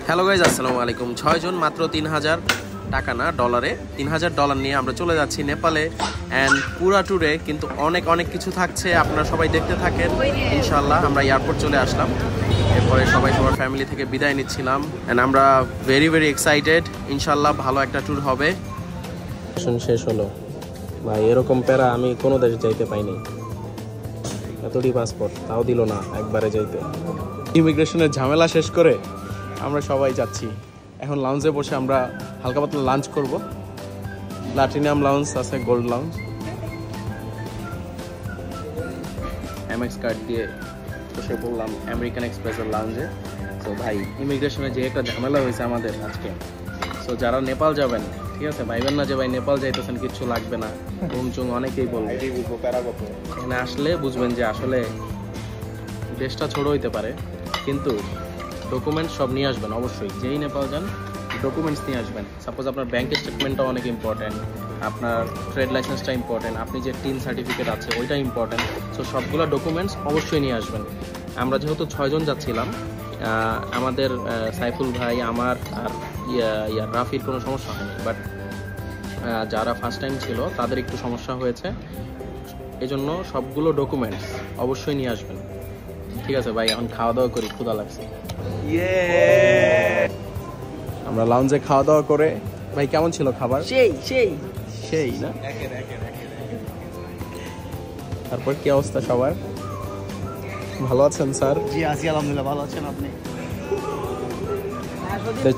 Hello guys, আসসালামু আলাইকুম। 6 জন, মাত্র 3000 টাকা না, ডলারে। $3000 নিয়ে আমরা চলে যাচ্ছি নেপালে। অ্যান্ড পুরা ট্যুরে কিন্তু অনেক কিছু থাকছে, আপনারা সবাই দেখতে থাকেন। ইনশাল্লাহ আমরা এয়ারপোর্ট চলে আসলাম, এরপরে সবাই সবার ফ্যামিলি থেকে বিদায় নিচ্ছিলাম। অ্যান্ড আমরা ভেরি এক্সাইটেড। ইনশাল্লাহ ভালো একটা ট্যুর হবে। শেষ হলো ভাই, এরকম প্যারা আমি কোনো দেশে যাইতে পাইনি। এতটি পাসপোর্ট তাও দিল না একবারে যাইতে। ইমিগ্রেশনের ঝামেলা শেষ করে আমরা সবাই যাচ্ছি এখন লাউঞ্জে বসে আমরা হালকা পাতলা লাঞ্চ করব। প্লাটিনাম লাউঞ্জ আছে, গোল্ড লাউঞ্জ। এমএক্স কার্ড দিয়ে বসে পড়লাম আমেরিকান এক্সপ্রেসের লাউঞ্জে। তো ভাই, ইমিগ্রেশনে যে একটা ঝামেলা হয়েছে আমাদের আজকে। সো যারা নেপাল যাবেন, ঠিক আছে, ভাইবেন না যে ভাই নেপাল যাইতেছেন কিচ্ছু লাগবে না, ঘুমচুং অনেকেই বলবে। এখানে আসলে বুঝবেন যে আসলে দেশটা ছোট হইতে পারে, কিন্তু ডকুমেন্টস সব নিয়ে আসবেন অবশ্যই। যেই নেপাল যান ডকুমেন্টস নিয়ে আসবেন। সাপোজ আপনার ব্যাংকের স্টেটমেন্টটা অনেক ইম্পর্টেন্ট, আপনার ট্রেড লাইসেন্সটা ইম্পর্টেন্ট, আপনি যে টিন সার্টিফিকেট আছে ওইটা ইম্পর্টেন্ট। সো সবগুলো ডকুমেন্টস অবশ্যই নিয়ে আসবেন। আমরা যেহেতু 6 জন যাচ্ছিলাম, আমাদের সাইফুল ভাই, আমার আর রাফির কোনো সমস্যা হয়নি, বাট যারা ফার্স্ট টাইম ছিল তাদের একটু সমস্যা হয়েছে। এজন্য সবগুলো ডকুমেন্টস অবশ্যই নিয়ে আসবেন। ঠিক আছে ভাই, এখন খাওয়া দাওয়া করি, ক্ষুধা লাগছে। আমরা লাউঞ্জে খাওয়া দাওয়া করে, ভাই কেমন ছিল খাবার? সেই না। তারপর কি অবস্থা সবার? ভালো আছেন স্যার? জি আছি, আলহামদুলিল্লাহ। ভালো আছেন আপনি?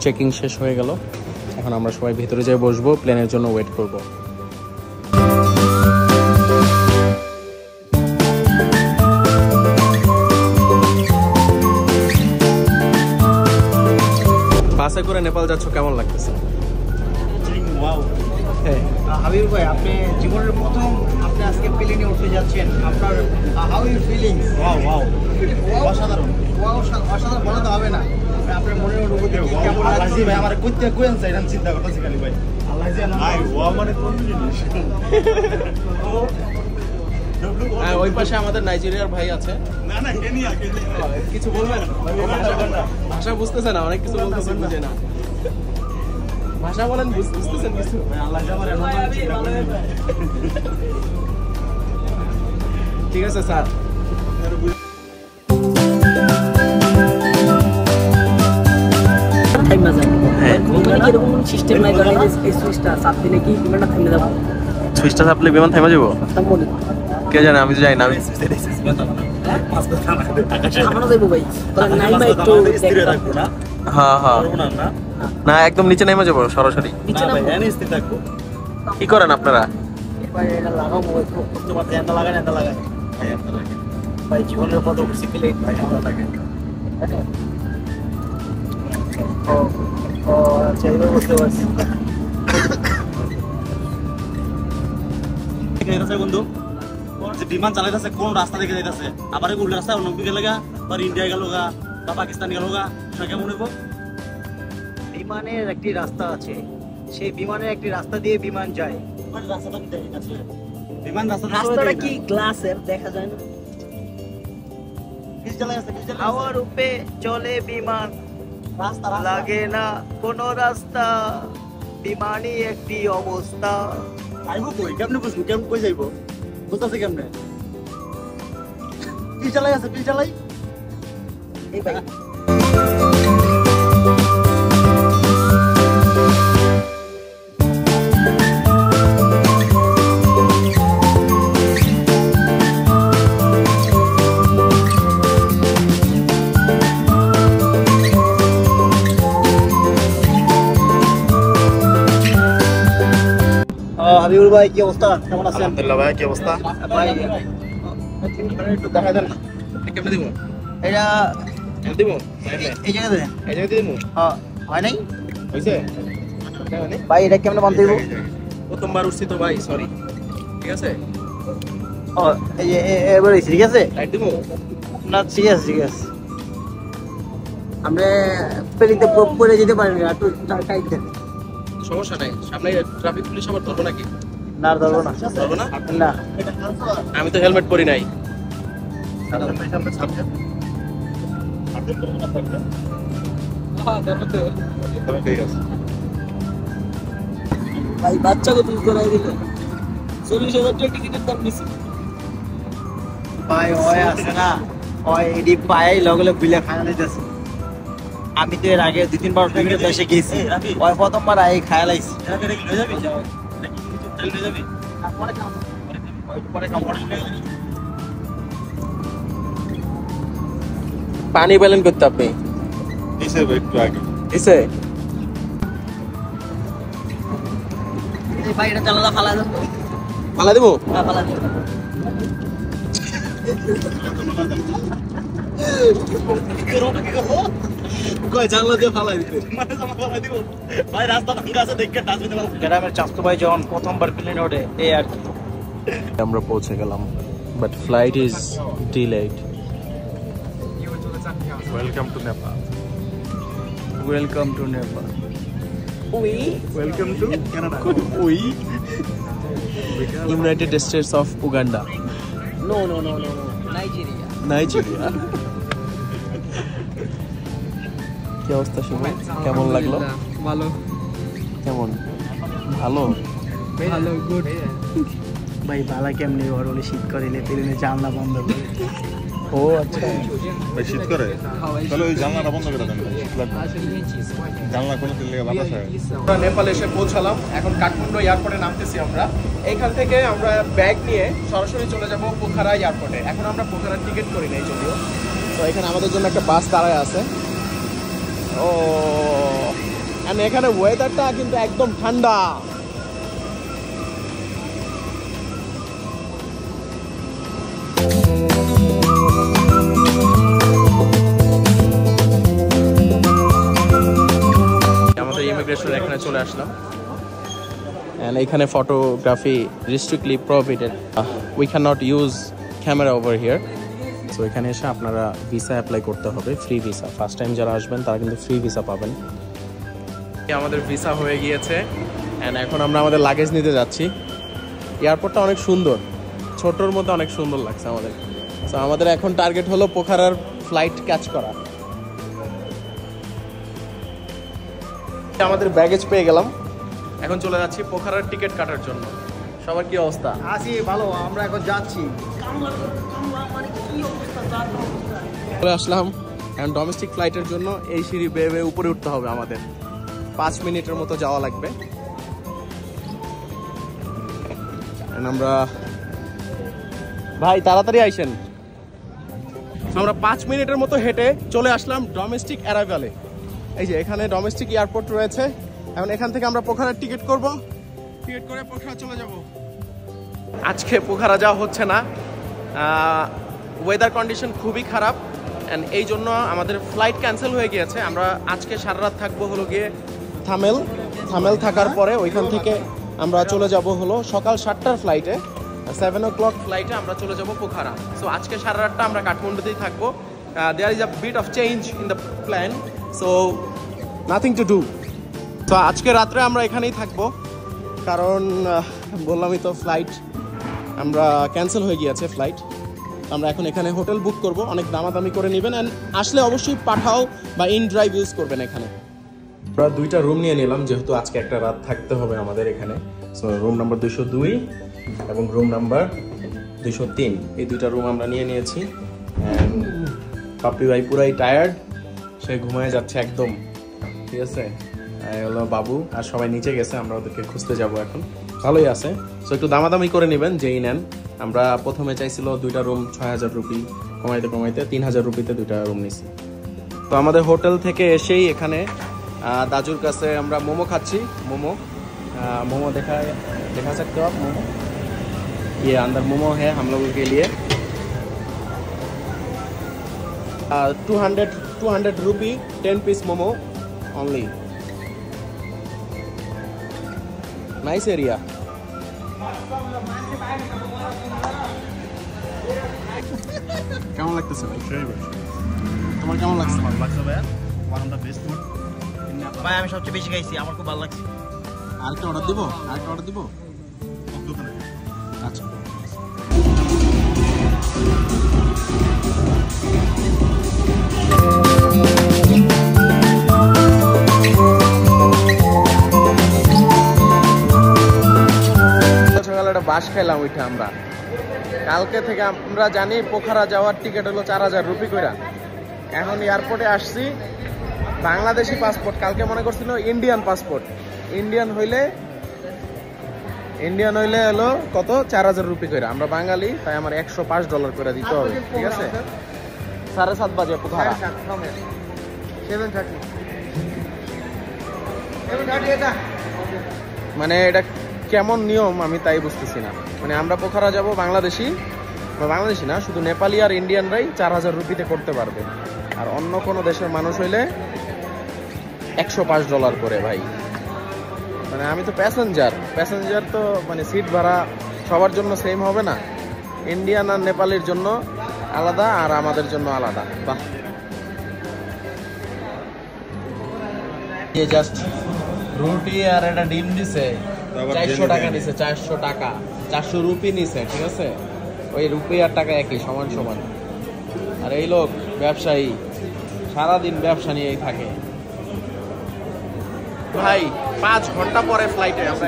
চেকিং শেষ হয়ে গেল, এখন আমরা সবাই ভিতরে যেয়ে বসবো, প্লেনের জন্য ওয়েট করব। বাসে করে নেপাল যাচ্ছ, কেমন লাগতেছে? হাবিব ভাই, আপনি জীবনের প্রথম আপনি আজকে প্লেনে উঠতে যাচ্ছেন, আপনার হাউ ইউ ফিলিংস? অসাধারণ, অসাধারণ বলা তো হবে না। আপনার মনের অনুভূতি কেমন লাগছে? ভাই আমার কইতে কোয়েন চাই না, চিন্তা করতেছি খালি ভাই। আল্লাহ জানে ভাই, ও মানে কোন জিনিস। ওই পাশে আমাদের নাইজেরিয়ার ভাই আছে। না কেনিয়া কিছু বলবেন? ভাষা বুঝতেছে না, অনেক কিছু বলতেছে, বুঝে না। ভাষা বলেন, বুঝতেছেন কিছু? আল্লাহ জানে। ঠিক আছে স্যার। সুইচটা চাপলে বিমান থেমে যাবো? কে জানে, আমি তো যাই না। হ্যাঁ না, একদম নিচে নেমে যাবো সরাসরি। কি করেন আপনারা? জীবনের কত খুশি পেলে বুঝতে পারছি বন্ধু। বিমান চালাইতেছে কোন রাস্তা থেকে যাইতেছে, আবার উল্টা রাস্তা অন্য দিকে লাগা, আবার ইন্ডিয়া গেল গা বা পাকিস্তান গেল গা, সেটা কেমন হইব? বিমানের একটি রাস্তা আছে, সেই বিমানের একটি রাস্তা দিয়ে বিমান যায়। বিমান রাস্তাটা কি গ্লাসের, দেখা যায় না? হাওয়ার উপরে চলে বিমান, রাস্তা লাগে না কোনো রাস্তা, বিমানই একটি অবস্থা। আইবো কই, কেমনে বুঝবো, কেমন কই যাইবো, বুঝতেছে কেমনে? কি চালাই আছে, কি চালাই এই ভাই। হাবিবুল ভাই, কি অবস্থা, কেমন আছেন? আলহামদুলিল্লাহ ভাই, কি অবস্থা? ভাই একটু দেখা দেন। কেমনে দিব? এটা দিব এই জায়গা দেন। এই জায়গা দিব? হ্যাঁ, হয় নাই হইছে ভাই? এটা কেমনে বানতে দিব? প্রথমবার উঠছি তো ভাই, সরি। ঠিক আছে, ও এই যে এবারে ঠিক আছে, লাইট দিব না? ঠিক আছে। আমরা পেরিতে প্রপ করে যেতে পারি না, একটু টাইট দেন। সমস্যা নাই, সামনে ট্রাফিক পুলিশ আবার ধরবো নাকি? না ধরবো না। ধরবো না? না, আমি তো হেলমেট পরি নাই। ঠিক আছে ভাই বাচ্চাকে তুমি করাই দিলে 40,000 টাকা টিকিটের দাম নিছি ভাই ওই আছে না ওই এডি পাই লগলে বিলে খায়া লাইতেছে আমি তো এর আগে 2-3 বার বিভিন্ন দেশে গেছি ওই প্রথমবার আই খায়া লাইছি পানি ব্যালেন্স করতে আপনি নিচে একটু আগে দিছে এই ভাই এটা জানালা ফালা দাও ফালা দেবো না ফালা দাও কই জানলা দিয়ে ফালাই দিতে ভাই রাস্তা ভাঙা আছে দেখে ডাস্টবিনে গ্রামের চাস্তু ভাই যখন প্রথমবার প্লেনে ওঠে এই আর কি আমরা পৌঁছে গেলাম but flight is delayed welcome to Nepal welcome to Nepal welcome to Canada we United States of Uganda no no no no Nigeria Nigeria কি অবস্থা শুভ কেমন লাগলো ভালো কেমন ভালো ভালো গুড ভাই বালা কেমনে ওর ওলে শীত করিলে প্লেনে জানলা বন্ধ করে ও আচ্ছা ভাই শীত করে তাহলে ওই জানলাটা বন্ধ করে দেন শীত লাগবে জানলা কোনো দিন লেগে বাতাস হয় আমরা নেপালে এসে পৌঁছালাম এখন কাঠমান্ডু এয়ারপোর্টে নামতেছি আমরা এইখান থেকে আমরা ব্যাগ নিয়ে সরাসরি চলে যাব পোখারা এয়ারপোর্টে এখন আমরা পোখারার টিকিট করি নাই যদিও তো এখানে আমাদের জন্য একটা বাস দাঁড়ায় আছে ও এন্ড এখানে ওয়েদারটা কিন্তু একদম ঠান্ডা আমাদের ইমিগ্রেশন এখানে চলে আসলাম and এখানে photography strictly prohibited we cannot use camera over here so এখানে এসে আপনারা ভিসা অ্যাপ্লাই করতে হবে ফ্রি ভিসা ফার্স্ট টাইম যারা আসবেন তারা কিন্তু ফ্রি ভিসা পাবেন আমাদের ভিসা হয়ে গিয়েছে and এখন আমরা আমাদের লাগেজ নিতে যাচ্ছি এয়ারপোর্টটা অনেক সুন্দর ছোটর মধ্যে অনেক সুন্দর লাগছে আমাদের সো আমাদের এখন টার্গেট হলো পোখারার ফ্লাইট ক্যাচ করা আমাদের ব্যাগেজ পেয়ে গেলাম এখন চলে যাচ্ছি পোখারার টিকিট কাটার জন্য সবার কি অবস্থা আসি ভালো আমরা এখন যাচ্ছি চলে আসলাম এখন ডোমেস্টিক ফ্লাইটের জন্য এই সিঁড়ি বেয়ে বেয়ে উপরে উঠতে হবে আমাদের 5 মিনিটের মতো যাওয়া লাগবে আমরা ভাই তাড়াতাড়ি আইসেন আমরা 5 মিনিটের মতো হেঁটে চলে আসলাম ডোমেস্টিক অ্যারাইভালে এই যে এখানে ডোমেস্টিক এয়ারপোর্ট রয়েছে এখন এখান থেকে আমরা পোখারার টিকিট করব টিকিট করে পোখারা চলে যাব আজকে পোখারা যাওয়া হচ্ছে না ওয়েদার কন্ডিশন খুবই খারাপ এন্ড এই জন্য আমাদের ফ্লাইট ক্যান্সেল হয়ে গিয়েছে আমরা আজকে সারা রাত থাকবো হলো গিয়ে থামেল থাকার পরে ওইখান থেকে আমরা চলে যাব হলো সকাল 7টার ফ্লাইটে 7 o'clock ফ্লাইটে আমরা চলে যাব পোখারা সো আজকে সারা রাতটা আমরা কাঠমান্ডুতেই থাকবো there is a bit of change in the plan so nothing to do তো আজকে রাত্রে আমরা এখানেই থাকবো কারণ বললামই তো ফ্লাইট আমরা ক্যান্সেল হয়ে গিয়েছে ফ্লাইট আমরা এখন এখানে হোটেল বুক করব অনেক দামাদামি করে নেবেন অ্যান্ড আসলে অবশ্যই পাঠাও বা ইন ড্রাইভ ইউজ করবেন এখানে আমরা 2টা রুম নিয়ে নিলাম যেহেতু আজকে একটা রাত থাকতে হবে আমাদের এখানে সো রুম নাম্বার 202 এবং রুম নাম্বার 203 এই 2টা রুম আমরা নিয়ে নিয়েছি অ্যান্ড পাপি ভাই পুরাই টায়ার্ড সে ঘুমায় যাচ্ছে একদম ঠিক আছে হলো বাবু আর সবাই নিচে গেছে আমরা ওদেরকে খুঁজতে যাব এখন ভালোই আছে সো একটু দামাদামি করে নেবেন যেই নেন আমরা প্রথমে চাইছিল 2টা রুম 6,000 রুপি কমাইতে কমাইতে 3,000 রুপিতে 2টা রুম নিছি তো আমাদের হোটেল থেকে এসেই এখানে দাজুর কাছে আমরা মোমো খাচ্ছি मोमो दिखा सकते हो आप मोमो ये अंदर मोमो है हम लोगों के लिए 200 rupee 10 piece momo only nice area কেমন লাগতেছে ভাই তোমার কেমন লাগছে ভালো লাগছে ভাই one of the best food ভাই আমি সবচেয়ে বেশি খাইছি আমার খুব ভালো লাগছে আরেকটা অর্ডার দিব আচ্ছা বাস খাইলাম ওইটা আমরা। কালকে থেকে আমরা জানি পোখারা যাওয়ার টিকিট হলো 4000 রুপি করে। এখন এয়ারপোর্টে আসছি, বাংলাদেশি পাসপোর্ট, কালকে মনে করছিল ইন্ডিয়ান পাসপোর্ট। ইন্ডিয়ান হইলে হলো কত, 4000 রুপি করে। আমরা বাঙালি, তাই আমার $105 করে দিতে হবে, ঠিক আছে? 7:30 বাজে পোখারা। মানে এটা কেমন নিয়ম আমি তাই বুঝতেছি না। মানে আমরা পোখারা যাব বাংলাদেশি না, শুধু নেপালি আর ইন্ডিয়ানরাই 4000 রুপিতে করতে পারবে, আর অন্য কোনো দেশের মানুষ হইলে $105 করে ভাই। মানে আমি তো প্যাসেঞ্জার তো মানে সিট ভাড়া সবার জন্য সেম হবে না, ইন্ডিয়ান আর নেপালির জন্য আলাদা আর আমাদের জন্য আলাদা। বাহ, জাস্ট রুটি আর একটা ডিম দিছে, 400 টাকা নিছে, 400 টাকা, 400 রুপি নিছে, ঠিক আছে? ওই রুপি আর টাকা একই, সমান সমান। আর এই লোক ব্যবসায়ী, সারাদিন ব্যবসা নিয়েই থাকে ভাই। 5 ঘন্টা পরে ফ্লাইটে আমরা,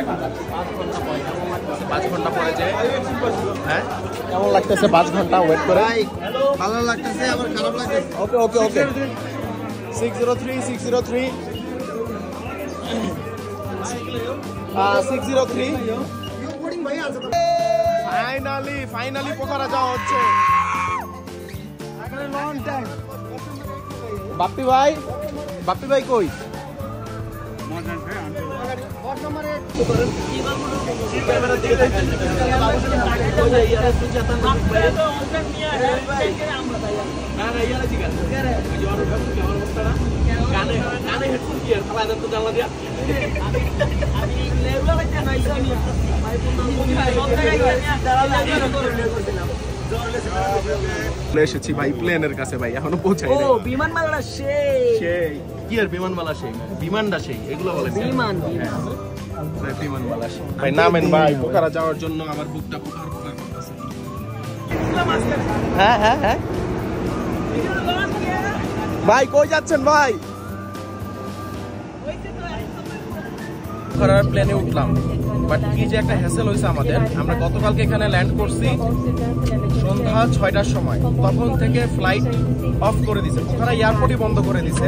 5 ঘন্টা পরে যে, হ্যাঁ কেমন লাগতেছে 5 ঘন্টা ওয়েট করে? ভালো লাগতেছে, আবার খারাপ লাগতেছে। ওকে 603 603 ফাইনালি পোখারা যাওয়া হচ্ছে। বাপ্পি ভাই কই? এসেছি ভাই প্লেনের কাছে ভাই, এখনো পৌঁছাই নাই। বিমানবালা সেই কি আর বিমানবালা সেই, বিমানটা সেই, এগুলো বলে বিমানবালা সেই। ভাই নামেন ভাই, পোখারা যাওয়ার জন্য আমার বুকটা পোকার করতেছে। হ্যাঁ ভাই কই যাচ্ছেন ভাই? পোখারার প্লেনে উঠলাম, বাট কি যে একটা হ্যাসেল হয়েছে আমাদের। আমরা গতকালকে এখানে ল্যান্ড করছি সন্ধ্যা 6টার সময়, তখন থেকে ফ্লাইট অফ করে দিছে, পোখারা এয়ারপোর্টই বন্ধ করে দিছে,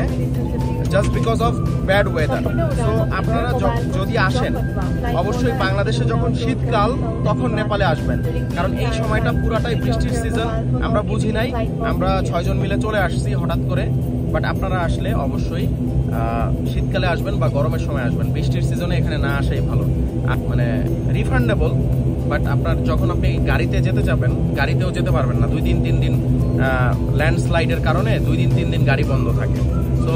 just because of bad weather. So আপনারা যদি আসেন, অবশ্যই বাংলাদেশে যখন শীতকাল তখন নেপালে আসবেন, কারণ এই সময়টা পুরাটাই বৃষ্টির সিজন। আমরা বুঝি নাই, আমরা 6 জন মিলে চলে আসছি হঠাৎ করে। বাট আপনারা আসলে অবশ্যই শীতকালে আসবেন বা গরমের সময় আসবেন, বৃষ্টির সিজনে এখানে না আসাই ভালো। মানে রিফান্ডেবল, বাট আপনার যখন আপনি গাড়িতে যেতে যাবেন, গাড়িতেও যেতে পারবেন না। 2-3 দিন ল্যান্ডস্লাইডের কারণে 2-3 দিন গাড়ি বন্ধ থাকে। সো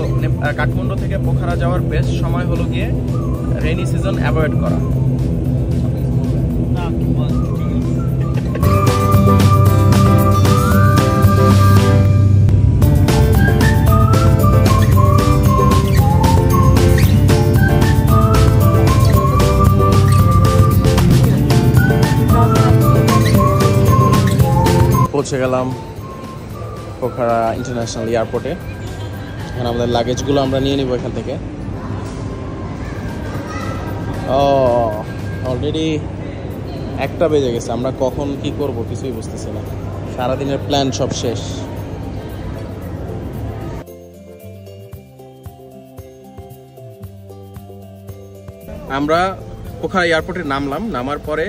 কাঠমান্ডু থেকে পোখারা যাওয়ার বেস্ট সময় হলো গিয়ে রেইনি সিজন অ্যাভয়েড করা। পৌঁছে গেলাম পোখারা ইন্টারন্যাশনাল এয়ারপোর্টে। এখন আমাদের লাগেজগুলো আমরা নিয়ে নিব এখান থেকে। অলরেডি 1টা বেজে গেছে, আমরা কখন কি করব কিছুই বুঝতেছি না, সারাদিনের প্ল্যান সব শেষ। আমরা পোখারা এয়ারপোর্টে নামলাম, নামার পরে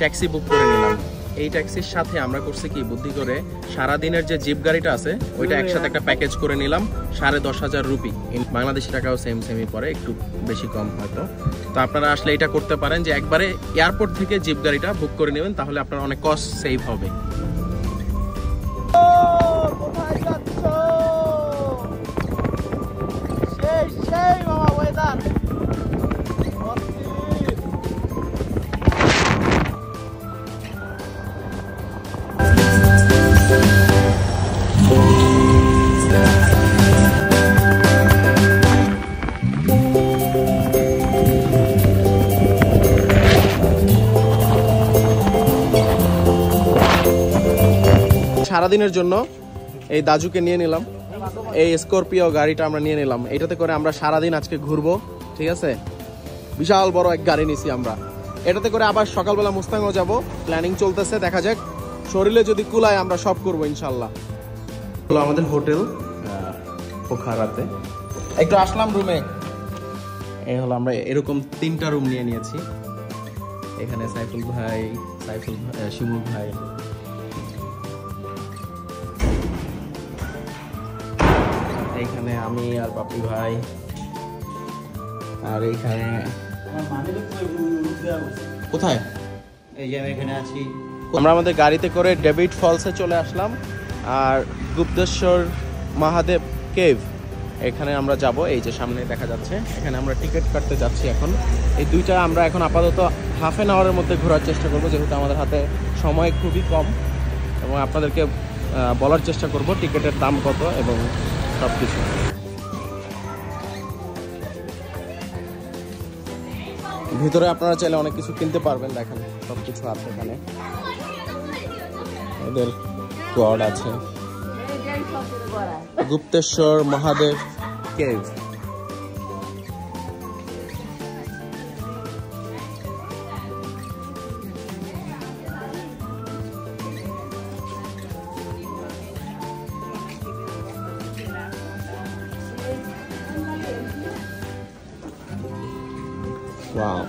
ট্যাক্সি বুক করে নিলাম। এই ট্যাক্সির সাথে আমরা করছি কি বুদ্ধি করে, সারাদিনের যে জিপ গাড়িটা আছে ওইটা একসাথে একটা প্যাকেজ করে নিলাম 10,500 রুপি। বাংলাদেশি টাকাও সেমই পরে, একটু বেশি কম হয়তো। তো আপনারা আসলে এটা করতে পারেন যে একবারে এয়ারপোর্ট থেকে জিপ গাড়িটা বুক করে নেবেন, তাহলে আপনার অনেক কস্ট সেভ হবে। সারাদিনের জন্য এই দাজুকে নিয়ে নিলাম, এই স্করপিও গাড়িটা আমরা নিয়ে নিলাম। এটাতে করে আমরা সারাদিন আজকে ঘুরবো, ঠিক আছে? বিশাল বড় এক গাড়ি নিছি আমরা, এটাতে করে আবার সকালবেলা মুস্তাঙ্গও যাব, প্ল্যানিং চলতেছে, দেখা যাক শরীরে যদি কুলায় আমরা সব করবো ইনশাল্লাহ। হলো আমাদের হোটেল পোখারাতে, একটু আসলাম রুমে। এই হলো আমরা এরকম 3টা রুম নিয়ে নিয়েছি। এখানে সাইফুল ভাই, শিমুল ভাই, এইখানে আমি আর বাপি ভাই, আর এইখানে কোথায় এই যে আমি এখানে আছি। আমরা আমাদের গাড়িতে করে ডেভিড ফলসে চলে আসলাম, আর গুপ্তেশ্বর মহাদেব কেভ এখানে আমরা যাব। এই যে সামনে দেখা যাচ্ছে, এখানে আমরা টিকিট কাটতে যাচ্ছি এখন। এই দুইটা আমরা এখন আপাতত হাফ অ্যান আওয়ারের মধ্যে ঘোরার চেষ্টা করব, যেহেতু আমাদের হাতে সময় খুবই কম, এবং আপনাদেরকে বলার চেষ্টা করব টিকিটের দাম কত এবং সব কিছু। ভিতরে আপনারা চাইলে অনেক কিছু কিনতে পারবেন, দেখেন সব কিছু আছে এখানে। এদের গড আছে, Gupteshwar Mahadev cave. Wow,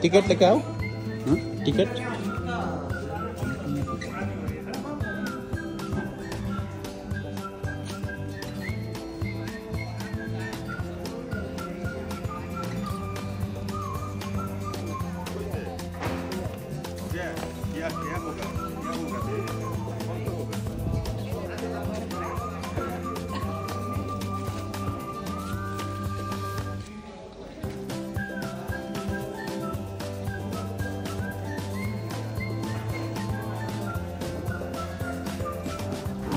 ticket लेके आओ, टिकट।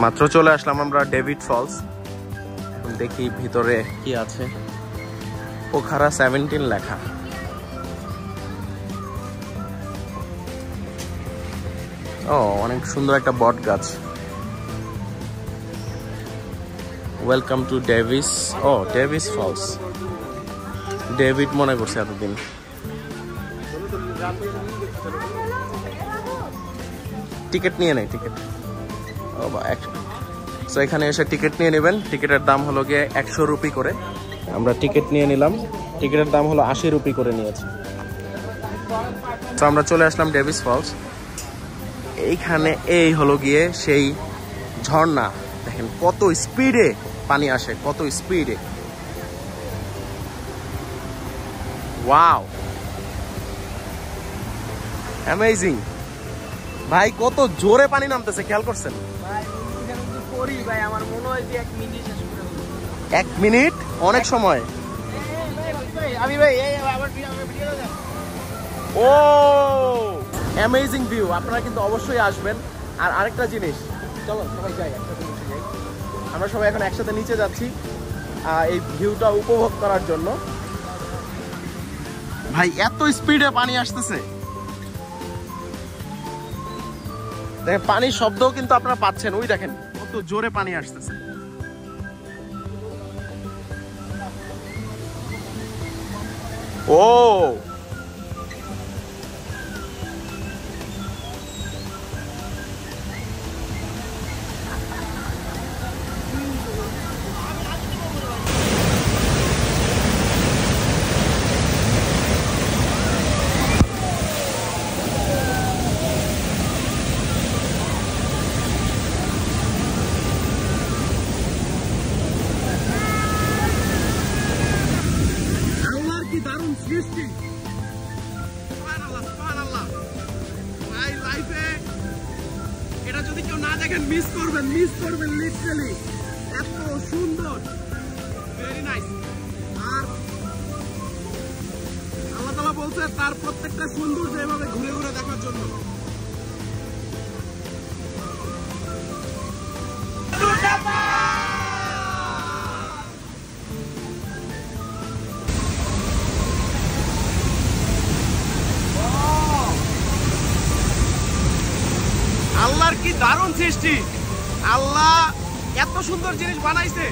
মাত্র চলে আসলাম আমরা ডেভিড ফলস, দেখি ভিতরে কি আছে। পোখারা 17 লেখা। ও, অনেক সুন্দর একটা বট গাছ। Welcome to Davis. ও, ডেভিস ফলস, ডেভিড মনে করছে এতদিন। টিকিট নিয়ে নেই, টিকিট। সো এখানে এসে টিকিট নিয়ে নেবেন। টিকিটের দাম হলো গিয়ে 100 রুপি করে। আমরা টিকিট নিয়ে নিলাম, টিকিটের দাম হলো 80 রুপি করে নিয়েছি। তো আমরা চলে আসলাম ডেভিস ফলস। এইখানে এই হলো গিয়ে সেই ঝর্ণা, দেখেন কত স্পিডে পানি আসে, কত স্পিডে। ওয়াও, অ্যামেজিং ভাই, কত জোরে পানি নামতেছে, খেয়াল করছেন? 1 মিনিট অনেক সময়। ও, অ্যামেজিং ভিউ, আপনারা কিন্তু অবশ্যই আসবেন। আর আরেকটা জিনিস, চলো সবাই যাই, একসাথে নিচে যাই। আমরা সবাই এখন একসাথে নিচে যাচ্ছি এই ভিউটা উপভোগ করার জন্য। ভাই এত স্পিডে পানি আসতেছে, দেখেন পানির শব্দও কিন্তু আপনারা পাচ্ছেন। ওই দেখেন কত জোরে পানি আসতেছে। ও, সৃষ্টি, সুবহানাল্লাহ, সুবহানাল্লাহ। ভাই লাইফে এটা যদি কেউ না দেখেন মিস করবেন লিটারালি। এত সুন্দর, ভেরি নাইস। আর আল্লাহ তাআলা বলছে তার প্রত্যেকটা সৌন্দর্য এভাবে ঘুরে ঘুরে দেখার জন্য। আল্লাহর কি দারুণ সৃষ্টি, আল্লাহ এত সুন্দর জিনিস বানাইছে।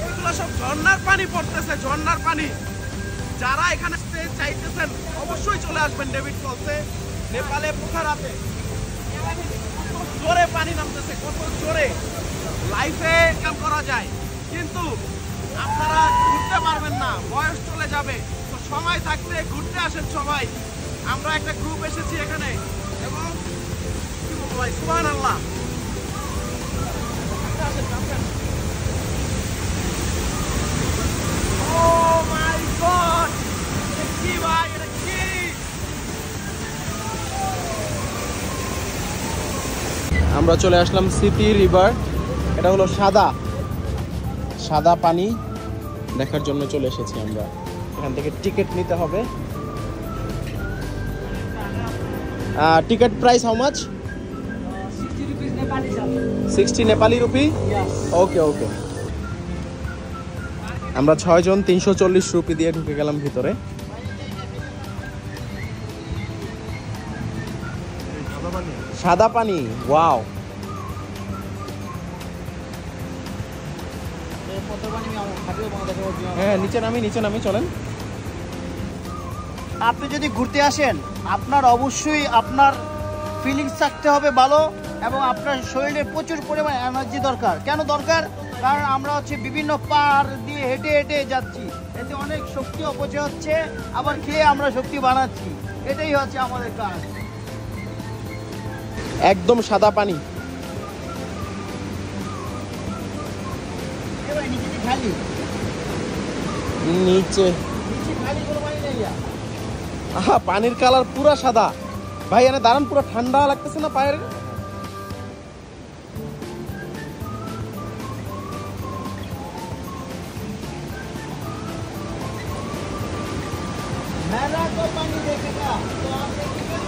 এগুলো সব ঝর্ণার পানি পড়তেছে, ঝর্ণার পানি। যারা এখানে চাইতেছেন অবশ্যই চলে আসবেন ডেভিড ফলসে। নেপালে পোখারাতে জোরে পানি নামতেছে, কত জোরে লাইফে কাম করা যায়, কিন্তু আপনারা ঘুরতে পারবেন না, বয়স চলে যাবে। তো সময় থাকতে ঘুরতে আসেন সবাই। আমরা একটা গ্রুপ এসেছি এখানে এবং কি বলবো ভাই, সুবহানাল্লাহ। Oh my God! এটা কি ভাই, এটা কি? আমরা চলে আসলাম সিটি রিভার। এটা হলো সাদা সাদা পানি দেখার জন্য চলে এসেছি আমরা। এখান থেকে টিকিট নিতে হবে। Ticket price how much? 60 rupees Nepali sir. 60 Nepali rupee. Yes. ওকে ওকে। আমরা 6 জন 340 রুপি দিয়ে ঢুকে গেলাম ভিতরে। সাদা পানি, ওয়াও। হ্যাঁ, নিচে নামি চলেন। আপনি যদি ঘুরতে আসেন আপনার অবশ্যই আপনার ফিলিংস থাকতে হবে ভালো, এবং আপনার শরীরে প্রচুর পরিমাণ এনার্জি দরকার। কেন দরকার? কারণ আমরা হচ্ছে বিভিন্ন পাহাড় দিয়ে হেঁটে হেঁটে যাচ্ছি, এতে অনেক শক্তি অপচয় হচ্ছে, আবার খেয়ে আমরা শক্তি বানাচ্ছি। এটাই হচ্ছে আমাদের কাজ। একদম সাদা পানি। এবার নিচে খালি নিচে খালি কোনো পানি নেই। আহা, পানির কালার পুরা সাদা ভাই। এনে দাঁড়ান, পুরো ঠান্ডা লাগতেছে না পায়ের? मेरा तो पानी देखेगा तो आप देखेंगे।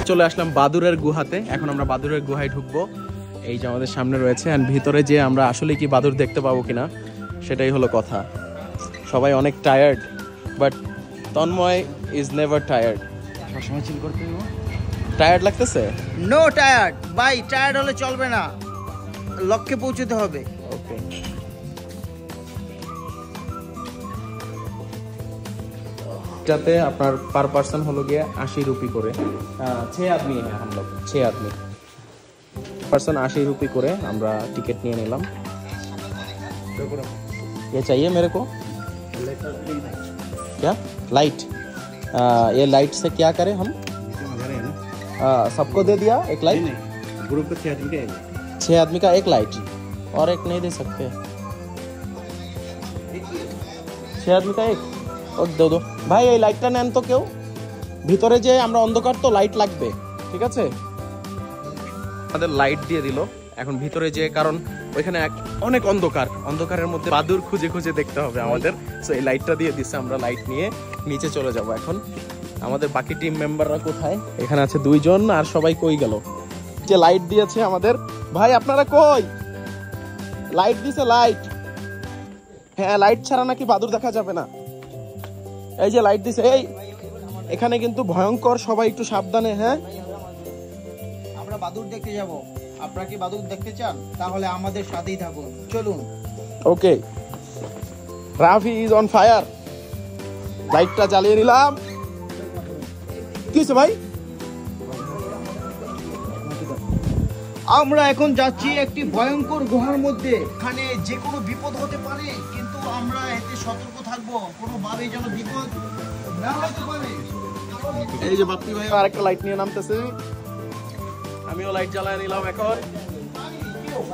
চলে আসলাম বাদুরের গুহাতে। এখন আমরা বাদুরের গুহায় ঢুকবো। এই যে আমাদের সামনে রয়েছে, আর ভিতরে যে আমরা আসলে কি বাদুর দেখতে পাবো কিনা সেটাই হলো কথা। সবাই অনেক tired, but Tanmoy is never tired. সবসময় চিল করতে হবে। টায়ার্ড লাগতেছে? নো টায়ার্ড ভাই, টায়ার্ড হলে চলবে না, লক্ষ্যে পৌঁছতে হবে। ওকে। এটাতে আপনার পার পার্সন হলো গিয়ে 80 রুপি করে। 6 आदमी है हम लोग, 6 आदमी पर्सन 80 रुपये করে আমরা টিকিট নিয়ে নিলাম। ये चाहिए मेरे को क्या? लाइट। ये लाइट से क्या करें हम? सबको दे दिया एक लाइट? ग्रुप को 6 आदमी का एक लाइट, और एक नहीं दे सकते? 6 आदमी का एक और दो दो ভাই। এই লাইটটা নেন তো কেউ, ভিতরে যে আমরা অন্ধকার তো লাইট লাগবে, ঠিক আছে? আমাদের লাইট দিয়ে দিল এখন ভিতরে যে, কারণ ওইখানে অনেক অন্ধকার, অন্ধকারের মধ্যে বাদুর খুঁজে খুঁজে দেখতে হবে আমাদের। সো এই লাইটটা দিয়ে দিচ্ছে, আমরা লাইট নিয়ে নিচে চলে যাব। এখন আমাদের বাকি টিম মেম্বাররা কোথায়? এখানে আছে 2 জন, আর সবাই কই গেল? যে লাইট দিয়েছে আমাদের ভাই, আপনারা কই? লাইট দিছে, লাইট। হ্যাঁ, লাইট ছাড়া নাকি বাদুর দেখা যাবে না। এই যে লাইট দিছে, এই এখানে কিন্তু ভয়ঙ্কর, সবাই একটু সাবধানে। হ্যাঁ, আমরা বাদুর দেখতে যাব। আপনারা কি বাদুর দেখতে চান? তাহলে আমাদের সাথেই থাকুন, চলুন। ওকে, রাফি ইজ অন ফায়ার। লাইটটা জ্বালিয়ে নিলাম। কিসে ভাই? আমরা এখন যাচ্ছি একটি ভয়ঙ্কর গুহার মধ্যে। এখানে যে কোনো বিপদ হতে পারে, কিন্তু আমরা এতে সতর্ক থাকবো, কোনোভাবেই যেন বিপদ না হতে পারে। এই যে বাপ্পি ভাই আরেকটা লাইট নিয়ে নামতেছে। আমিও লাইট জ্বালায় নিলাম এখন।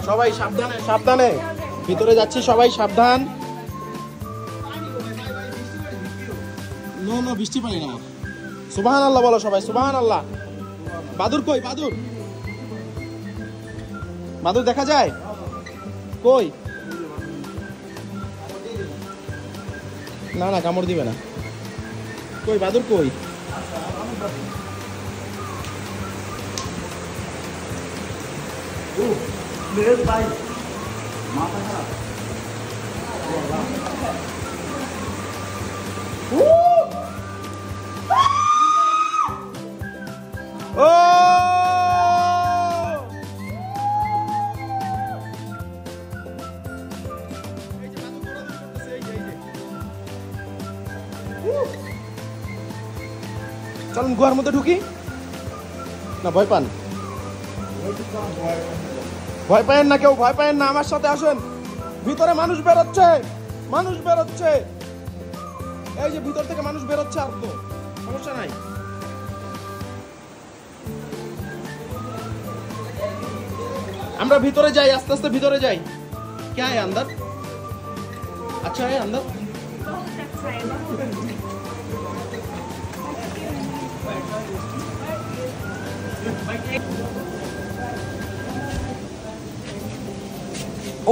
সবাই সাবধানে সাবধানে ভিতরে যাচ্ছি, সবাই সাবধান। নো বৃষ্টি পানি না। সুবহানাল্লাহ বলো সবাই, সুবহানাল্লাহ। বাদুর কই? বাদুর বাদুর দেখা যায় কই? না না, কামড় দিবে না। কই বাদুর কই? চলুন গুহার মধ্যে ঢুকি না? ভয় পান? ভয় পায়েন না কেউ, ভয় পায়েন না, আমার সাথে আসেন। ভিতরে মানুষ বেরোচ্ছে, মানুষ বেরোচ্ছে। এই যে ভিতর থেকে মানুষ বেরোচ্ছে, আর তো সমস্যা নাই। আমরা ভিতরে যাই, আস্তে আস্তে ভিতরে যাই। কে আয় अंदर? अच्छा है अंदर?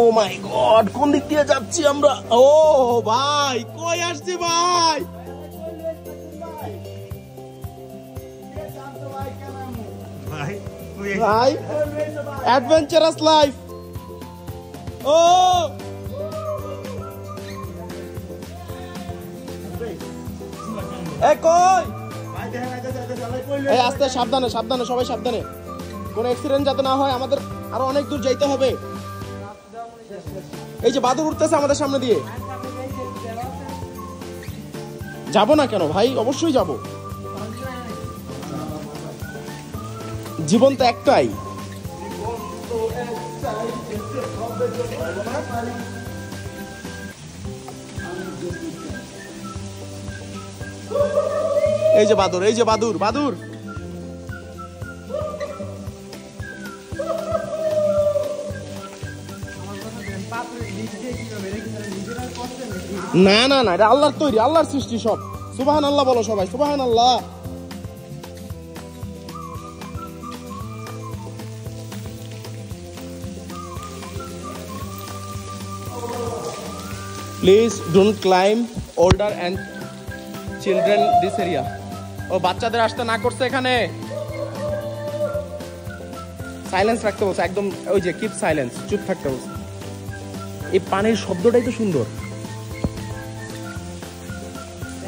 ও মাই গড, কোন দিক দিয়ে যাচ্ছি আমরা? ও ভাই, কই আসছে ভাই? ভাই অ্যাডভেঞ্চারাস লাইফ। ও এ কই? এই আস্তে, সাবধানে সাবধানে, সবাই সাবধানে, কোনো অ্যাক্সিডেন্ট যাতে না হয়। আমাদের আরো অনেক দূর যাইতে হবে। এই যে বাদুর উঠতেছে আমাদের সামনে দিয়ে। যাব না কেন ভাই? অবশ্যই যাব। জীবন তো একটাই। এই যে বাদুর, এই যে বাদুর, বাদুর। না না না, এটা আল্লাহর তৈরি, আল্লাহর সৃষ্টি সব। সুবহানাল্লাহ বলো সবাই, সুবহানাল্লাহ। Please don't climb older and children this area. ও বাচ্চাদের আসতে না করছে এখানে। সাইলেন্স রাখতে বলছে একদম, ওই যে কিপ সাইলেন্স, চুপ থাকতে বলছে। এই পানির শব্দটাই তো সুন্দর।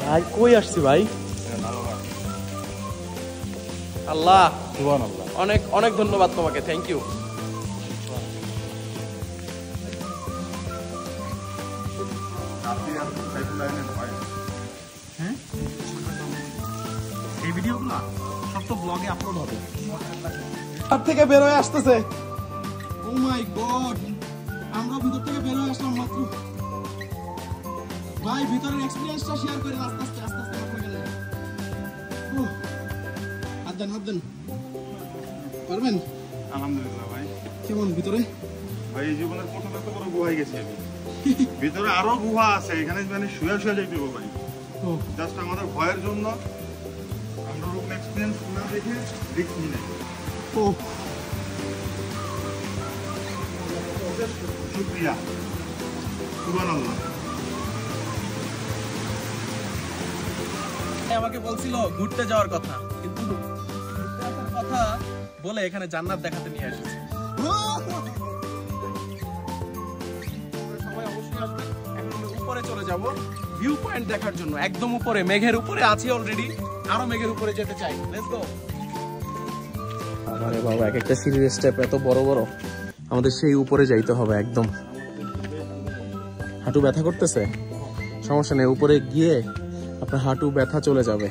ভাই কই আসছি ভাই? আল্লাহ, সুবহানাল্লাহ। অনেক অনেক ধন্যবাদ তোমাকে, থ্যাংক ইউ। হ্যাঁ, এই ভিডিওগুলো সব তো ব্লগে আপলোড হবে। তার থেকে বের হয়ে আসতেছে। ও মাই গড, আমরা ভিতর থেকে বের হয়ে আসলাম মাত্র। ভাই ভিতরের এক্সপেরিয়েন্সটা শেয়ার করে আস্তে আস্তে আস্তে আস্তে করে গেলেন। হাত দেন, হাত দেন। পারবেন? আলহামদুলিল্লাহ ভাই। কেমন ভিতরে? ভাই এই জীবনের প্রথম এত বড় গুহায় গেছি আমি। ভিতরে আরো গুহা আছে, এখানে মানে শুয়ে শুয়ে যাইতে হবে ভাই। জাস্ট আমাদের ভয়ের জন্য আমরা ওরকম এক্সপিরিয়েন্স না দেখে রিস্ক নিই নাই। ও শুকরিয়া, সুবহানাল্লাহ। আমাকে বলছিল ঘুরতে যাওয়ার কথা, কিন্তু ঘুরতে আসার কথা বলে এখানে জান্নাত দেখাতে নিয়ে এসেছে। সবাই অবশ্যই আসবে। এখন আমরা উপরে চলে যাব ভিউ পয়েন্ট দেখার জন্য। একদম উপরে, মেঘের উপরে আছি অলরেডি, আরো মেঘের উপরে যেতে চাই। Let's go. আরে বাবা, এক একটা সিঁড়ির স্টেপ এত বড় বড়, আমাদের সেই উপরে যাইতে হবে একদম। হাঁটু ব্যথা করতেছে, সমস্যা নেই, উপরে গিয়ে আপনার হাঁটু ব্যথা চলে যাবে।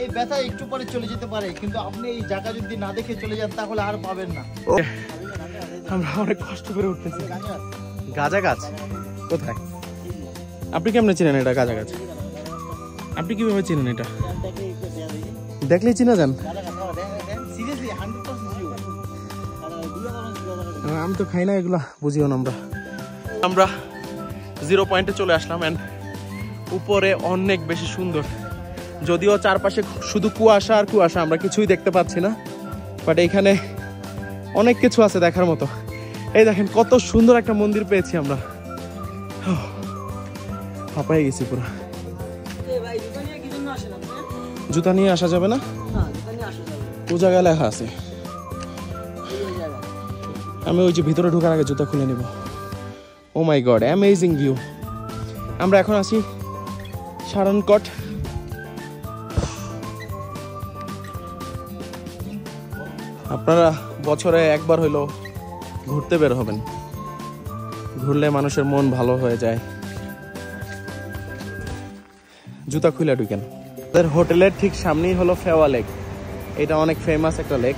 এই ব্যথা একটু পরে চলে যেতে পারে, কিন্তু আপনি এই জায়গা যদি না দেখে চলে যান তাহলে আর পাবেন না। আমরা অনেক কষ্ট করে উঠতেছি। গাঁজা গাছ কোথায়? আপনি কেমনে চিনেন এটা গাঁজা গাছ? আপনি কিভাবে চিনেন এটা? দেখলেই চিনা যান? সিরিয়াসলি 100% আমি তো খাই না এগুলা, বুঝিও না। আমরা 0 পয়েন্টে চলে আসলাম এন্ড উপরে অনেক বেশি সুন্দর, যদিও চারপাশে শুধু কুয়াশা আর কুয়াশা, আমরা কিছুই দেখতে পাচ্ছি না, বাট এখানে অনেক কিছু আছে দেখার মতো। এই দেখেন কত সুন্দর একটা মন্দির পেয়েছি আমরা, হাঁপাই গেছি পুরো। জুতা নিয়ে আসা যাবে না, পূজা গেলে লেখা আছে। আমি ওই যে ভিতরে ঢোকার আগে জুতা খুলে নিব। ও মাই গড, অ্যামেজিং ভিউ। আমরা এখন আছি সারনকট। আপনারা বছরে একবার হইলো ঘুরতে বের হবেন, ঘুরলে মানুষের মন ভালো হয়ে যায়। জুতা খুলে ঢুকেন। আমাদের হোটেলের ঠিক সামনেই হলো ফেওয়া লেক। এটা অনেক ফেমাস একটা লেক।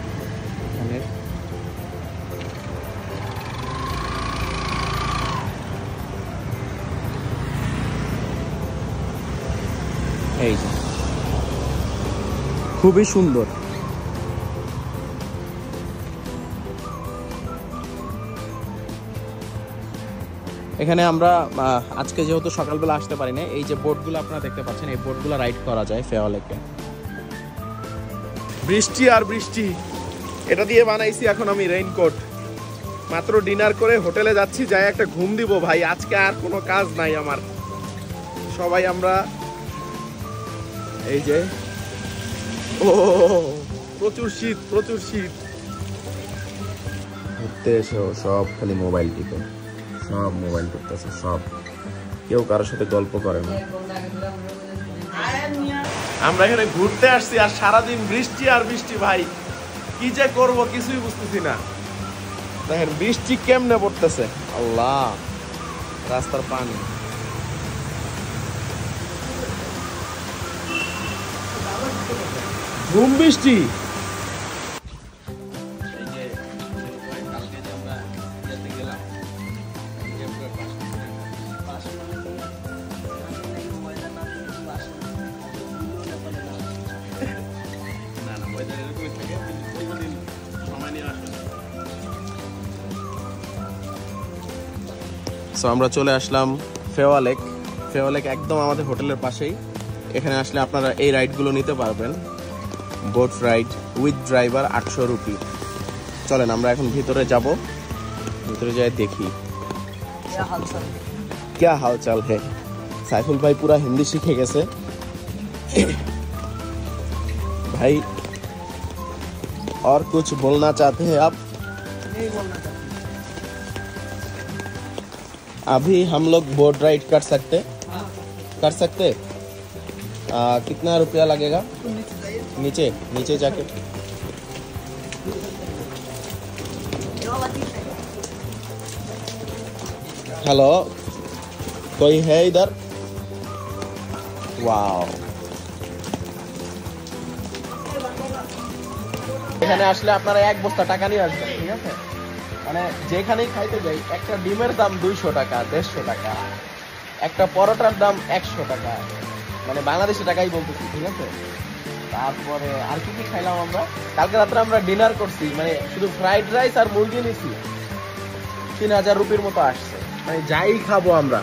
এই যে খুবই সুন্দর। এখানে আমরা আজকে যেহেতু সকালবেলা আসতে পারি না, এই যে বোটগুলো আপনারা দেখতে পাচ্ছেন, এই বোটগুলো রাইড করা যায় ফেওয়া লেকে। বৃষ্টি আর বৃষ্টি, এটা দিয়ে বানাইছি এখন আমি রেইনকোট। মাত্র ডিনার করে হোটেলে যাচ্ছি, যাই একটা ঘুম দিব ভাই, আজকে আর কোনো কাজ নাই আমার। সবাই আমরা এই যে, ও প্রচুর শীত, প্রচুর শীত। ঘুরতে এসেও সব খালি মোবাইল টিপে, সব মোবাইল টিপতেছে, সব, কেউ কারোর সাথে গল্প করে না। আমরা এখানে ঘুরতে আসছি আর সারাদিন বৃষ্টি আর বৃষ্টি ভাই, কি যে করবো কিছুই বুঝতেছি না। দেখেন বৃষ্টি কেমনে পড়তেছে, আল্লাহ, রাস্তার পানি। ঘুম বৃষ্টি। সো আমরা চলে আসলাম ফেওয়া লেক। ফেওয়া লেক একদম আমাদের হোটেলের পাশেই। এখানে আসলে আপনারা এই রাইডগুলো নিতে পারবেন, boat ride with driver 800 rupee. চলেন আমরা এখন ভিতরে যাব, ভিতরে যাই দেখি क्या हालचाल है। साइफुल भाई पूरा हिंदी सीखे गए भाई, और कुछ बोलना चाहते हैं आप? नहीं बोलना चाहते। अभी हम लोग बोट राइड कर सकते? हाँ। कर सकते? कितना रुपया लगेगा? नीचे नीचे जाके हेलो, कोई है इधर? वाओ, এখানে আসলে আপনারা এক বস্তা টাকা নিয়ে আসবেন, ঠিক আছে? মানে যেখানেই খাইতে যাই, একটা ডিমের দাম 200 টাকা, 150 টাকা, একটা পরোটার দাম 100 টাকা, মানে বাংলাদেশি টাকাই বলতেছি, ঠিক আছে? তারপরে আর কি কি খাইলাম আমরা? কালকে রাত্রে আমরা ডিনার করছি, মানে শুধু ফ্রাইড রাইস আর মুরগি নিছি, 3000 রুপির মতো আসছে। মানে যাই খাবো আমরা,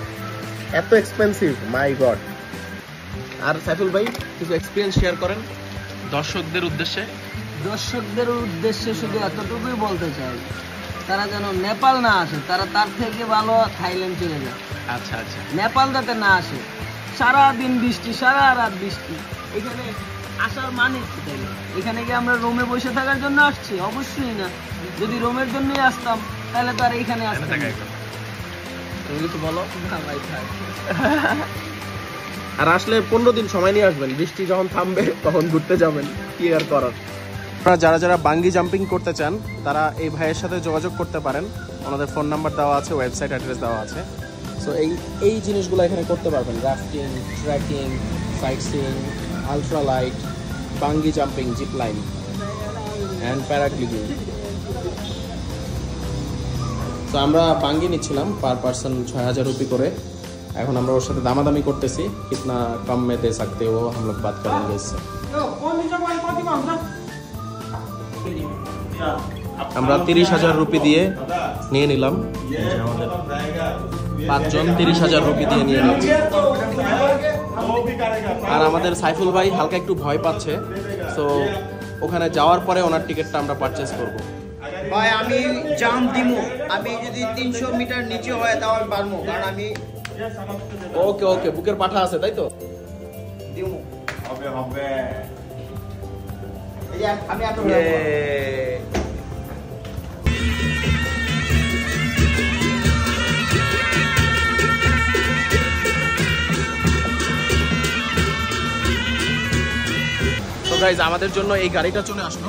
এত এক্সপেন্সিভ, মাই গড। আর সাইফুল ভাই কিছু এক্সপিরিয়েন্স শেয়ার করেন দর্শকদের উদ্দেশ্যে। দর্শকদের উদ্দেশ্যে শুধু এতটুকুই বলতে চাই, তারা যেন নেপাল না আসে, তারা তার থেকে ভালো থাইল্যান্ড চলে যায়। আচ্ছা আচ্ছা, নেপাল যাতে না আসে, সারা দিন বৃষ্টি, সারা রাত বৃষ্টি, এখানে আসার মানে কি? তাইলে এখানে গিয়ে আমরা রুমে বসে থাকার জন্য আসছি? অবশ্যই না। যদি রুমের জন্যই আসতাম তাহলে তো আর এইখানে আসতাম না। তুমি কিছু বলো। না ভাই, থাক। আর আসলে 15 দিন সময় নিয়ে আসবেন, বৃষ্টি যখন থামবে তখন ঘুরতে যাবেন, কি আর করার। আপনারা যারা যারা বাঙ্গি জাম্পিং করতে চান তারা এই ভাইয়ের সাথে যোগাযোগ করতে পারেন, ওনাদের ফোন নাম্বার দেওয়া আছে, ওয়েবসাইট অ্যাড্রেস দেওয়া আছে। সো এই জিনিসগুলো এখানে করতে পারবেন, rafting, trekking, site seeing, ultra light, বাঙ্গি জাম্পিং, জিপ লাইন অ্যান্ড প্যারাগ্লিডিং। তো আমরা বাঙ্গি নিচ্ছিলাম পার পার্সন 6000 রুপি করে। এখন আমরা ওর সাথে দামাদামি করতেছি, কিতনা কম মে দে सकते हो, हम लोग बात करेंगे इससे। আমরা 30,000 রুপি দিয়ে নিয়ে নিলাম আমাদের 5 জন 30,000 রুপি দিয়ে নিয়ে নিচ্ছি। আর আমাদের সাইফুল ভাই হালকা একটু ভয় পাচ্ছে, সো ওখানে যাওয়ার পরে ওনার টিকিটটা আমরা পারচেজ করব। ভাই আমি জাম্প দিমু, আমি যদি 300 মিটার নিচে হয় তাও আমি পারবো, কারণ আমি ওকে ওকে, বুকের পাঠা আছে তাই তো? দিমু। হবে হবে। এই যে আমি এত তো গাইজ আমাদের জন্য এই গাড়িটা চলে আসলো।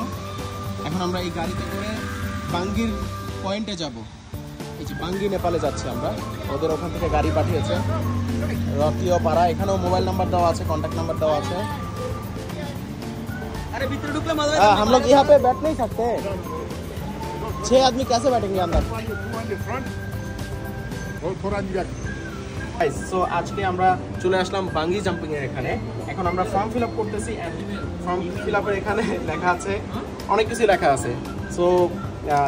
এখন আমরা এই গাড়িতে করে বাঙ্গির পয়েন্টে যাব। এই যে বাঙ্গি নেপালে যাচ্ছি আমরা, ওদের ওখান থেকে গাড়ি পাঠিয়েছে রকিও পাড়া। এখানেও মোবাইল নাম্বার দেওয়া আছে, কন্ট্যাক্ট নাম্বার देवा আছে। अरे भीतर ढुकले मजा हम लोग यहाँ पे बैठ नहीं सकते, 6 आदमी कैसे बैठेंगे अंदर? সো আজকে আমরা চলে আসলাম বাঙ্গি জাম্পিং এর এখানে। এখন আমরা ফর্ম ফিল আপ করতেছি। ফর্ম ফিল আপের এখানে লেখা আছে, অনেক কিছু লেখা আছে। সো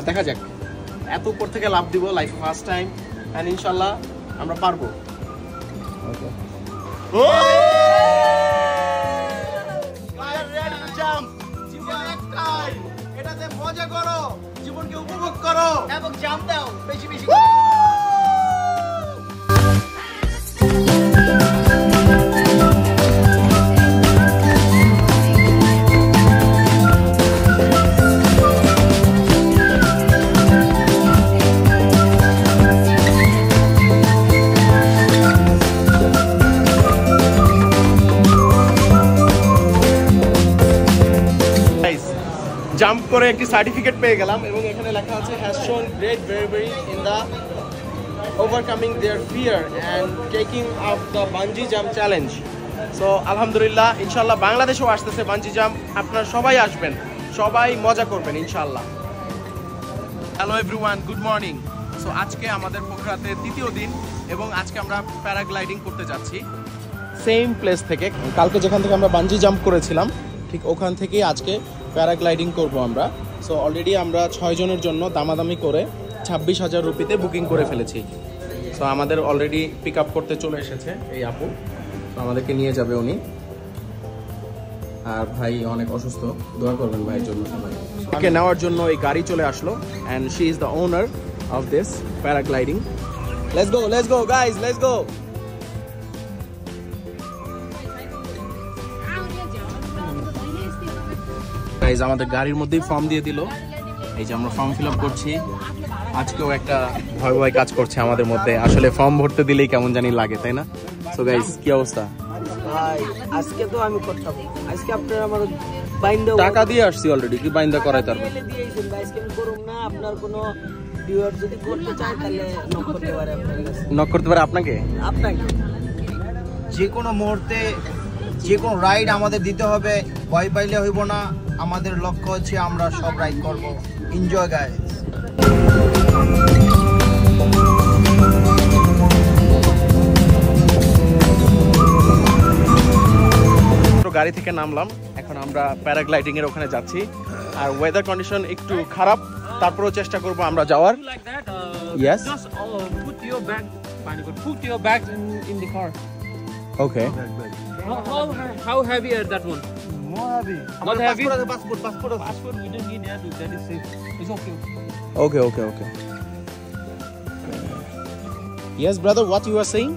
দেখা যাক, এত উপর থেকে লাভ দিব, লাইফ ফার্স্ট টাইম, এন্ড ইনশাআল্লাহ আমরা পারবো। ওকে, জীবন একটাই, এটাতে মজা করো, জীবনকে উপভোগ করো এবং জাম্প দাও বেশি বেশি। জাম্প করে একটি সার্টিফিকেট পেয়ে গেলাম এবং এখানে লেখা আছে হ্যাজ শোন great bravery in the overcoming their fear and taking up the bungee jump challenge. So আলহামদুলিল্লাহ, ইনশাআল্লাহ বাংলাদেশেও আসতেছে বাঞ্জি জাম্প, আপনারা সবাই আসবেন, সবাই মজা করবেন ইনশাআল্লাহ। Hello everyone, good morning. So আজকে আমাদের পোখরাতে দ্বিতীয় দিন এবং আজকে আমরা প্যারাগ্লাইডিং করতে যাচ্ছি সেম প্লেস থেকে। কালকে যেখান থেকে আমরা বাঞ্জি জাম্প করেছিলাম ঠিক ওখান থেকেই আজকে প্যারাগ্লাইডিং করব আমরা। সো অলরেডি আমরা 6 জনের জন্য দামাদামি করে 26,000 রুপিতে বুকিং করে ফেলেছি। সো আমাদের অলরেডি পিক আপ করতে চলে এসেছে এই আপু, তো আমাদেরকে নিয়ে যাবে উনি। আর ভাই অনেক অসুস্থ, দোয়া করবেন ভাইয়ের জন্য সবাই। ওকে নেওয়ার জন্য এই গাড়ি চলে আসলো and she is the owner of this paragliding. Let's go guys, let's go. Guys আমাদের গাড়ির মধ্যেই ফর্ম দিয়ে দিল, এই যে আমরা ফর্ম ফিল আপ করছি। আজকেও একটা ভয় ভয় কাজ করছে আমাদের মধ্যে, আসলে ফর্ম ভরতে দিলেই কেমন জানি লাগে, তাই না? সো গাইজ কি অবস্থা? ভাই আজকে তো আমি করতাম, আজকে আপনারা আমার বাইন্দা টাকা দিয়ে আসছি অলরেডি, কি বাইন্দা করাই তারপর দিয়েছেন ভাই, আজকে আমি করুম না। আপনার কোনো ভিউয়ার যদি করতে চায় তাহলে নক করতে পারে আপনার কাছে। নক করতে পারে আপনাকে? আপনাকে যে কোনো মুহূর্তে যে কোনো রাইড আমাদের দিতে হবে, ভয় পাইলে হইব না। আমাদের লক্ষ্য হচ্ছে আমরা সব রাইড করব। Enjoy guys. গাড়ি থেকে নামলাম, এখন আমরা প্যারাগ্লাইডিং এর ওখানে যাচ্ছি। আর ওয়েদার কন্ডিশন একটু খারাপ, তারপরেও চেষ্টা করব আমরা যাওয়ার। Like that, Yes. just put your bag, put your bags in the car. Okay, How heavy are that one? More heavy. Not heavy? Passport. Passport, we don't need that. That is safe. It's okay. Okay. Yes brother, what you are saying?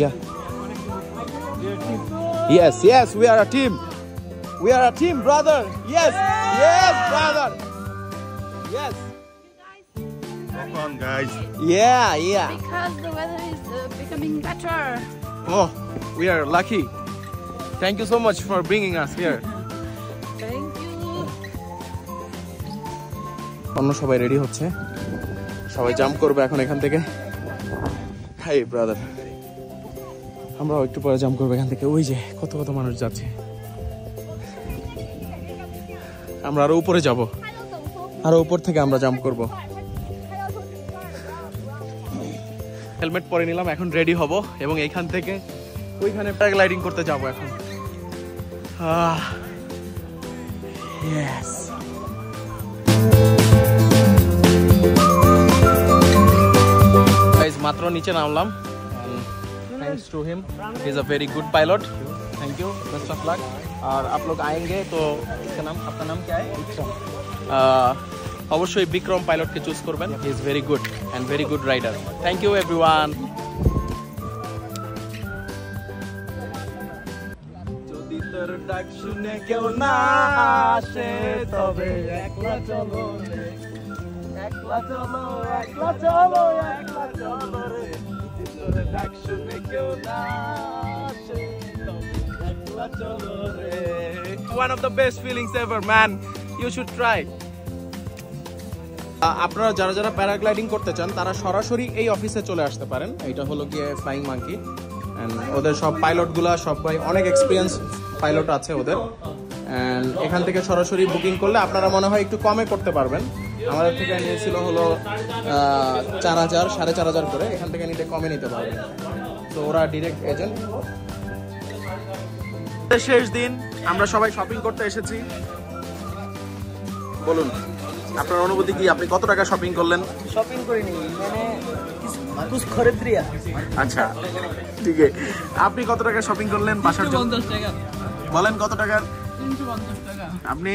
Yeah. Yes, we are a team. We are a team, brother. Yes, brother. Yes. Come on, guys. Yeah. Because the weather is becoming better. Oh, we are lucky. Thank you so much for bringing us here. Thank you. অন্য সবাই ready হচ্ছে, সবাই jump করবে এখন এখান থেকে। High brother, আমরাও একটু পরে জাম্প করবো এখান থেকে। ওই যে কত মানুষ যাচ্ছে, আমরা আরো উপরে যাব, আরো উপর থেকে আমরা জাম্প করব। হেলমেট পরে নিলাম, এখন রেডি হব এবং এইখান থেকে ওইখানে প্যারাগ্লাইডিং করতে যাব এখন। Yes. मात्र नीचे नामलाम thanks to him he is a very good pilot thank you best of luck और आप लोग आएंगे तो इसका नाम आपका नाम क्या है অবশ্যই বিক্রম পাইলটকে চুজ করবেন he is very good and very good rider thank you everyone যদি তোর ডাক শুনে কেউ না আসে তবে একলা চলো রে একলা চলো একলা চলো একলা চলো রে যদি তোর ডাক শুনে কেউ না আসে তবে একলা চলো রে one of the best feelings ever man you should try আপনারা যারা যারা প্যারাগ্লাইডিং করতে চান তারা সরাসরি এই অফিসে চলে আসতে পারেন এটা হলো গিয়ে ফ্লাইং মাঙ্কি এন্ড ওদের সব পাইলটগুলা সবাই অনেক এক্সপেরিয়েন্স পাইলট আছে ওদের এন্ড এখান থেকে সরাসরি বুকিং করলে আপনারা মনে হয় একটু কমে করতে পারবেন আমাদের থেকে নিয়েছিল হলো 4000 4500 করে এখান থেকে নিতে কমে নিতে পারবেন তো ওরা ডাইরেক্ট এজেন্ট শেষ দিন আমরা সবাই শপিং করতে এসেছি বলুন আপনার অনুভূতি কি আপনি কত টাকা শপিং করলেন শপিং করিনি মানে कुछ खरीद लिया আচ্ছা ঠিক আছে আপনি কত টাকা শপিং করলেন বাসার জন্য 50 টাকা বলেন কত টাকা 350 টাকা আপনি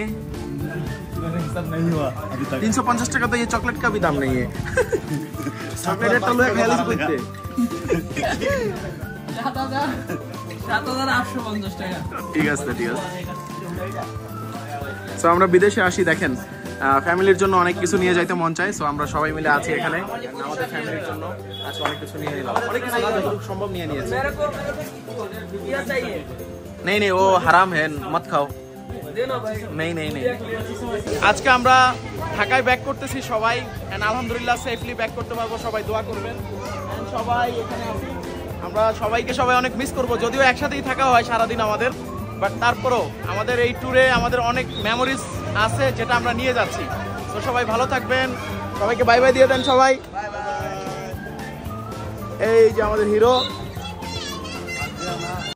हिसाब नहीं हुआ अभी तक 350 টাকা तो ये चॉकलेट का भी दाम नहीं है चॉकलेट रेट तो लोग खेलिस করতে 7850 টাকা ঠিক আছে সো আমরা বিদেশে আসি দেখেন ফ্যামিলির জন্য অনেক কিছু নিয়ে যাইতে মন চায় সো আমরা সবাই মিলে আছি এখানে আমাদের ফ্যামিলির জন্য আজকে অনেক কিছু নিয়ে নিলাম অনেক কিছু না যতটুকু সম্ভব নিয়ে নিয়েছি क्या चाहिए नहीं नहीं वो हराम है मत खाओ नहीं আজকে আমরা ঢাকায় ব্যাক করতেছি সবাই এন্ড আলহামদুলিল্লাহ সেফলি ব্যাক করতে পারবো সবাই দোয়া করবেন এন্ড সবাই এখানে আছি আমরা সবাই অনেক মিস করব যদিও একসাথেই থাকা হয় সারা দিন আমাদের বাট তারপরও আমাদের এই ট্যুরে আমাদের অনেক মেমোরিজ আছে যেটা আমরা নিয়ে যাচ্ছি তো সবাই ভালো থাকবেন সবাইকে বাই বাই দিয়ে দেন সবাই এই যে আমাদের হিরো